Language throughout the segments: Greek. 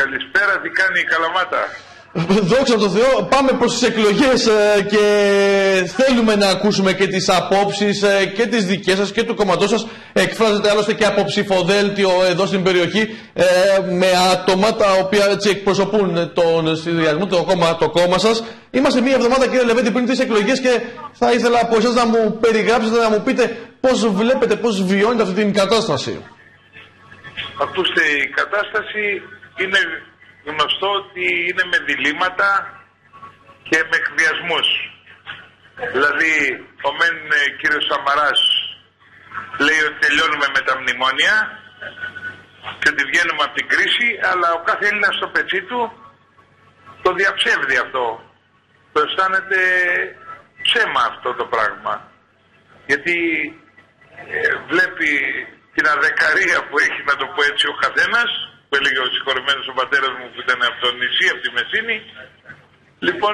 Καλησπέρα, τι κάνει η Καλαμάτα? Δόξα τω Θεώ, πάμε προς τις εκλογές και θέλουμε να ακούσουμε και τις απόψεις και τις δικές σας και του κόμματός σας. Εκφράζεται άλλωστε και από ψηφοδέλτιο εδώ στην περιοχή με άτομα τα οποία έτσι εκπροσωπούν τον συνδυασμό, το κόμμα σας. Είμαστε μία εβδομάδα, κύριε Λεβέντη, πριν τις εκλογές και θα ήθελα από εσάς να μου περιγράψετε, να μου πείτε πώς βλέπετε, πώς βιώνετε αυτή την κατάσταση. Ακούστε, η κατάσταση είναι γνωστό ότι είναι με διλήμματα και με εκβιασμούς. Δηλαδή, ο μεν κύριος Σαμαράς λέει ότι τελειώνουμε με τα μνημόνια και ότι βγαίνουμε από την κρίση, αλλά ο κάθε Έλληνας στο πετσί του το διαψεύδει αυτό. Το αισθάνεται ψέμα αυτό το πράγμα. Γιατί βλέπει την αδεκαρία που έχει, να το πω έτσι, ο καθένας, που έλεγε ο συγχωρεμένος ο πατέρας μου που ήταν από το νησί, από τη Μεσίνη. Λοιπόν,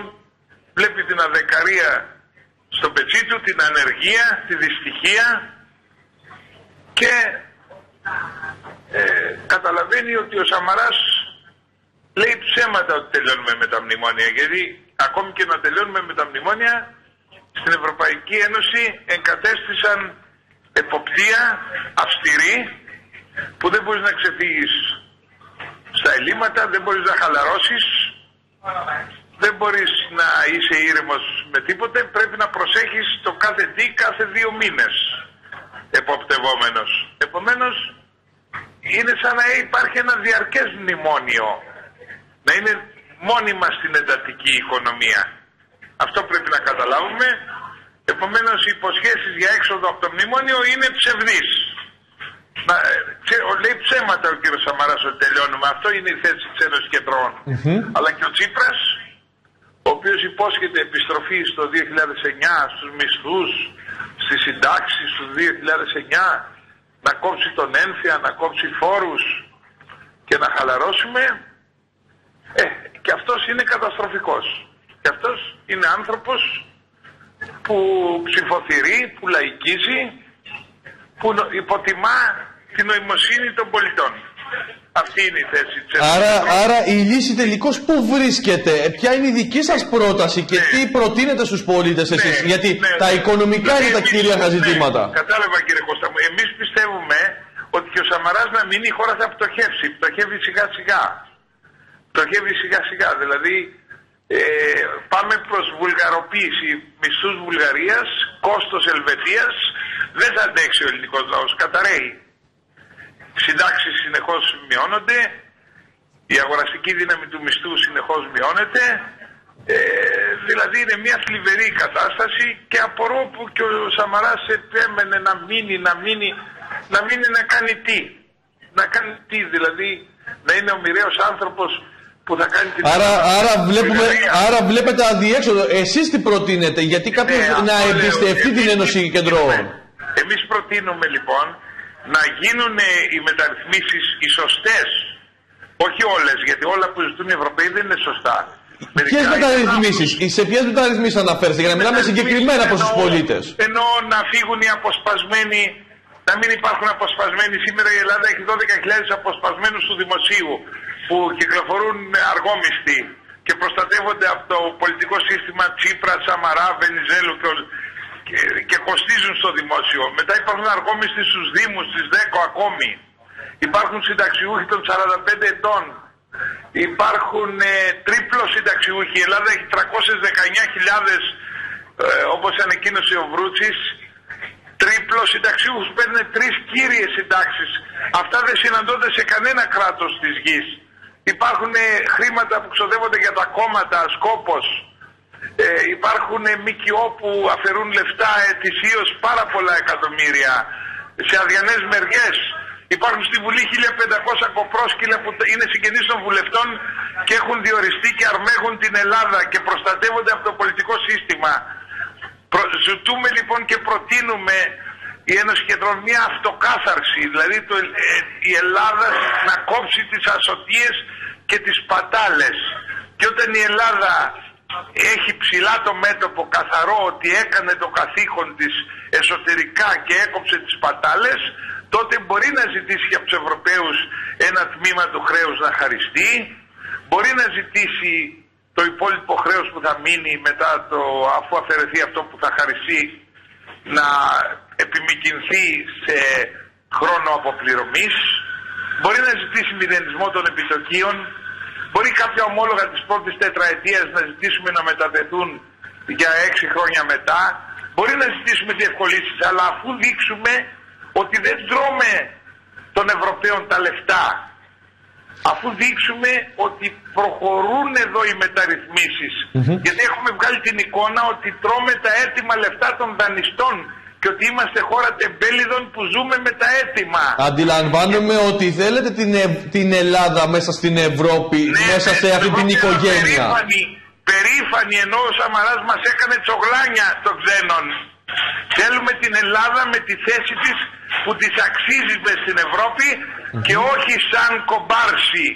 βλέπει την αδεκαρία στο πετσί του, την ανεργία, τη δυστυχία και καταλαβαίνει ότι ο Σαμαράς λέει ψέματα ότι τελειώνουμε με τα μνημόνια, γιατί ακόμη και να τελειώνουμε με τα μνημόνια στην Ευρωπαϊκή Ένωση εγκατέστησαν εποπτεία αυστηρή που δεν μπορείς να ξεφύγεις στα ελλείμματα, δεν μπορείς να χαλαρώσεις, δεν μπορείς να είσαι ήρεμος με τίποτε, πρέπει να προσέχεις το κάθε τι κάθε 2 μήνες εποπτευόμενος. Επομένως είναι σαν να υπάρχει ένα διαρκές μνημόνιο, να είναι μόνιμα στην εντατική οικονομία. Αυτό πρέπει να καταλάβουμε. Επομένως οι υποσχέσεις για έξοδο από το μνημόνιο είναι ψευδείς. Λέει ψέματα ο κύριος Σαμαράς ότι τελειώνουμε. Αυτό είναι η θέση της Ένωσης Κεντρών. Αλλά και ο Τσίπρας, ο οποίος υπόσχεται επιστροφή στο 2009 στους μισθούς, στις συντάξεις του 2009, να κόψει τον ένφια, να κόψει φόρους και να χαλαρώσουμε, και αυτός είναι καταστροφικός. Και αυτός είναι άνθρωπος που ψηφοθυρεί, που λαϊκίζει, που υποτιμά την νοημοσύνη των πολιτών. Αυτή είναι η θέση της Ένωσης. Άρα η λύση τελικώς πού βρίσκεται, ποια είναι η δική σας πρόταση και τι προτείνετε στους πολίτες εσείς, γιατί τα οικονομικά είναι τα κυρίαρχα ζητήματα. Κατάλαβα, κύριε Κώστα μου, εμείς πιστεύουμε ότι και ο Σαμαράς να μείνει, η χώρα θα πτωχεύσει, πτωχεύει σιγά σιγά. Πτωχεύει σιγά σιγά, δηλαδή πάμε προς βουλγαροποίηση, μισθούς Βουλγαρίας, κόστος Ελβετίας, δεν θα αντέξει ο ελληνικός λαός, καταραίει. Συντάξεις συνεχώς μειώνονται, η αγοραστική δύναμη του μισθού συνεχώς μειώνεται, δηλαδή είναι μια θλιβερή κατάσταση και απορώ που και ο Σαμαράς επέμενε να μείνει να κάνει τι. Να κάνει τι, δηλαδή να είναι ο μοιραίος άνθρωπος που θα κάνει την... Άρα βλέπετε αδιέξοδο. Εσείς τι προτείνετε, γιατί κάποιος να εμπιστευτεί την Ένωση Κεντρών. Εμείς προτείνουμε λοιπόν να γίνουν οι μεταρρυθμίσεις οι σωστές, όχι όλες, γιατί όλα που ζητούν οι Ευρωπαίοι δεν είναι σωστά. Ποιες μεταρρυθμίσεις, σε ποιες μεταρρυθμίσεις αναφέρεστε, για να μιλάμε συγκεκριμένα προς τους πολίτες? Εννοώ να φύγουν οι αποσπασμένοι, να μην υπάρχουν αποσπασμένοι. Σήμερα η Ελλάδα έχει 12.000 αποσπασμένους του δημοσίου που κυκλοφορούν αργόμιστοι και προστατεύονται από το πολιτικό σύστημα Τσίπρα, Σαμαρά, Βενιζέλου και κοστίζουν στο δημόσιο. Μετά υπάρχουν αργόμιστοι στους Δήμους, στις 10 ακόμη. Υπάρχουν συνταξιούχοι των 45 ετών. Υπάρχουν τρίπλο συνταξιούχοι. Η Ελλάδα έχει 319.000, όπως ανακοίνωσε ο Βρούτσης, τρίπλο συνταξιούχους. Παίρνουν 3 κύριες συντάξεις. Αυτά δεν συναντώνται σε κανένα κράτος της γης. Υπάρχουν χρήματα που ξοδεύονται για τα κόμματα, σκόπος. Υπάρχουν ΜΚΟ που αφαιρούν λεφτά ετησίως πάρα πολλά εκατομμύρια σε αδιανές μεριές. Υπάρχουν στη Βουλή 1.500 κοπρόσκυλα που είναι συγγενείς των βουλευτών και έχουν διοριστεί και αρμέγουν την Ελλάδα και προστατεύονται από το πολιτικό σύστημα. Ζητούμε λοιπόν και προτείνουμε η Ένωση Κεντρών μια αυτοκάθαρση, δηλαδή η Ελλάδα να κόψει τις ασωτίες και τις πατάλες. Και όταν η Ελλάδα έχει ψηλά το μέτωπο καθαρό ότι έκανε το καθήκον της εσωτερικά και έκοψε τις πατάλες, τότε μπορεί να ζητήσει και από τους Ευρωπαίους ένα τμήμα του χρέους να χαριστεί, μπορεί να ζητήσει το υπόλοιπο χρέος που θα μείνει μετά αφού αφαιρεθεί αυτό που θα χαριστεί να επιμικρυνθεί σε χρόνο αποπληρωμής, μπορεί να ζητήσει μηδενισμό των επιτοκίων, μπορεί κάποια ομόλογα της πρώτης τετραετίας να ζητήσουμε να μετατεθούν για 6 χρόνια μετά, μπορεί να ζητήσουμε διευκολύνσεις, αλλά αφού δείξουμε ότι δεν τρώμε των Ευρωπαίων τα λεφτά, αφού δείξουμε ότι προχωρούν εδώ οι μεταρρυθμίσεις, γιατί έχουμε βγάλει την εικόνα ότι τρώμε τα έτοιμα λεφτά των δανειστών και ότι είμαστε χώρα τεμπέλιδων που ζούμε με τα έτοιμα. Αντιλαμβάνομαι ότι θέλετε την Ελλάδα μέσα στην Ευρώπη, μέσα σε αυτή την οικογένεια. Περήφανοι, ενώ ο Σαμαράς μας έκανε τσογλάνια των ξένων. Θέλουμε την Ελλάδα με τη θέση της που της αξίζει μες στην Ευρώπη και όχι σαν κομπάρσι.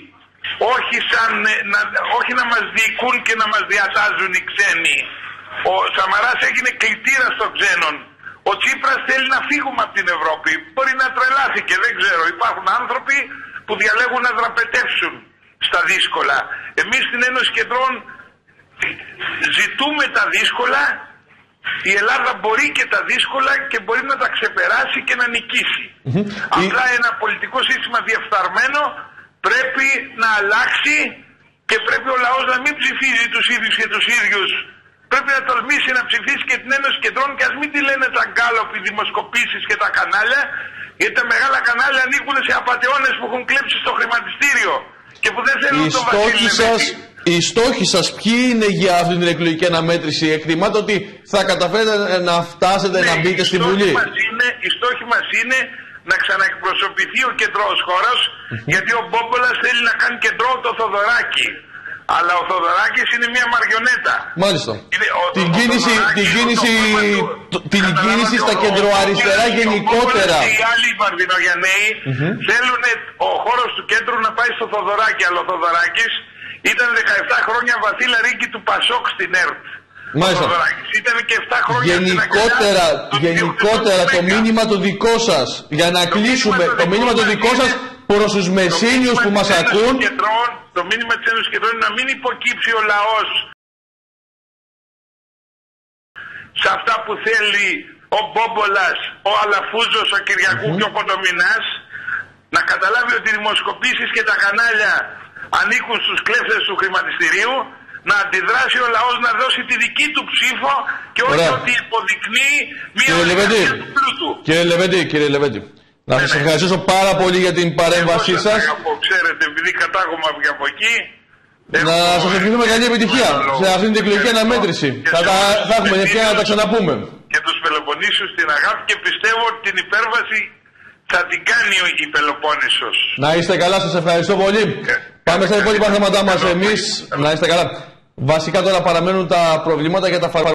Όχι να μας διοικούν και να μας διατάζουν οι ξένοι. Ο Σαμαράς έγινε κλητήρας των ξένων. Ο Τσίπρας θέλει να φύγουμε από την Ευρώπη. Μπορεί να τρελάθηκε, δεν ξέρω. Υπάρχουν άνθρωποι που διαλέγουν να δραπετεύσουν στα δύσκολα. Εμείς στην Ένωση Κεντρών ζητούμε τα δύσκολα. Η Ελλάδα μπορεί και τα δύσκολα και μπορεί να τα ξεπεράσει και να νικήσει. Απλά ένα πολιτικό σύστημα διεφθαρμένο πρέπει να αλλάξει και πρέπει ο λαός να μην ψηφίζει τους ίδιους και τους ίδιους. Πρέπει να τολμήσει να ψηφίσει και την Ένωση Κεντρών και ας μην τη λένε τα γκάλοπ, οι δημοσκοπήσεις και τα κανάλια, γιατί τα μεγάλα κανάλια ανήκουν σε απατεώνες που έχουν κλέψει στο χρηματιστήριο και που δεν θέλουν το Βασίλειο. Οι στόχοι σας ποιοι είναι για αυτή την εκλογική αναμέτρηση? Εκτιμάτε ότι θα καταφέρετε να φτάσετε να μπείτε στη Βουλή? Οι στόχοι μας είναι να ξαναεκπροσωπηθεί ο κεντρός χώρος, γιατί ο Μπόμπολας θέλει να κάνει κεντρό το Θοδωράκι. Αλλά ο Θοδωράκης είναι μια μαριονέτα. Μάλιστα. Την κίνηση στα κεντροαριστερά γενικότερα. Οι άλλοι Μαρδινογιανναίοι θέλουν ο χώρος του κέντρου να πάει στο Θοδωράκι. Αλλά ο Θοδωράκης ήταν 17 χρόνια βαθύ λαρίκι του Πασόκ στην ΕΡΤ. Μάλιστα. Ήταν και 7 χρόνια γενικότερα το μήνυμα το δικό σας, για να κλείσουμε, το μήνυμα το δικό σας προς τους μεσήνιους που μας ακούν. Το μήνυμα της Ένωσης Κεντρών είναι να μην υποκύψει ο λαός σε αυτά που θέλει ο Μπόμπολας, ο Αλαφούζος, ο Κυριακού και ο Κοντομινάς, να καταλάβει ότι οι δημοσκοπήσεις και τα κανάλια ανήκουν στους κλέφτες του χρηματιστηρίου, να αντιδράσει ο λαός να δώσει τη δική του ψήφο και όχι ότι υποδεικνύει μια εργασία του πλούτου. Κύριε Λεβέντη, να σας ευχαριστήσω πάρα πολύ για την παρέμβασή σας. Ξέρετε, επειδή κατάγομαι από εκεί. Να σας ευχηθούμε καλή επιτυχία σε αυτήν την εκλογική αναμέτρηση. Θα έχουμε την ευκαιρία να τα ξαναπούμε. Και τους Πελοποννήσιους την αγάπη και πιστεύω ότι την υπέρβαση θα την κάνει η Πελοπόννησος. Να είστε καλά, σας ευχαριστώ πολύ. Πάμε στα υπόλοιπα θέματά μας εμείς. Να είστε καλά. Βασικά τώρα παραμένουν τα προβλήματα για τα